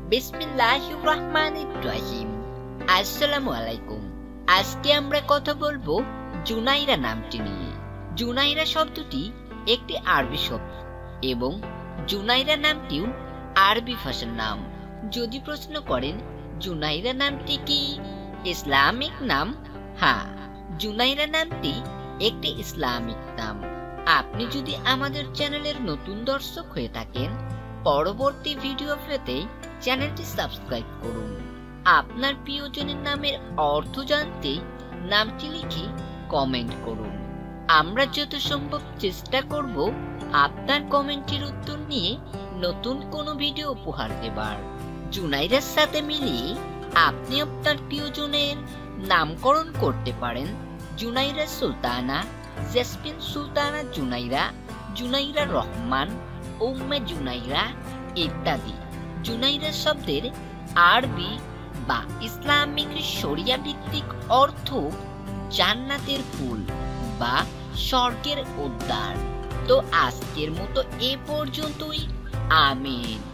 বিসমিল্লাহির রহমানির রহিম। আসসালামু আলাইকুম। আজকে আমরা কথা বলবো জুনাইরা নামটি নিয়ে। জুনাইরা শব্দটি একটি আরবি শব্দ এবং জুনাইরা নামটিও আরবি ভাষার নাম। যদি প্রশ্ন করেন জুনাইরা নামটি কি ইসলামিক নাম? হ্যাঁ, জুনাইরা নামটি একটি ইসলামিক নাম। আপনি যদি আমাদের চ্যানেলের নতুন দর্শক হয়ে থাকেন, পরবর্তী ভিডিও পেতে চ্যানেলটি সাবস্ক্রাইব করুন। আপনার প্রিয়জনের নামের অর্থ জানতে নামটি লিখে কমেন্ট করুন। আমরা যত সম্ভব চেষ্টা করব আপনার কমেন্টের উত্তর নিয়ে নতুন কোনো ভিডিও উপহার দেবার। জুনাইরার সাথে মিলিয়ে আপনি আপনার প্রিয়জনের নামকরণ করতে পারেন জুনাইরা সুলতানা, জেসমিন সুলতানা জুনাইরা, জুনাইরা রহমান, উম্মে জুনাইরা ইত্যাদি। জুনাইরা শব্দের আরবি বা ইসলামিক শরিয়া ভিত্তিক অর্থ জান্নাতের ফুল বা স্বর্গের উদ্যান। তো আজকের মতো এ পর্যন্তই। আমিন।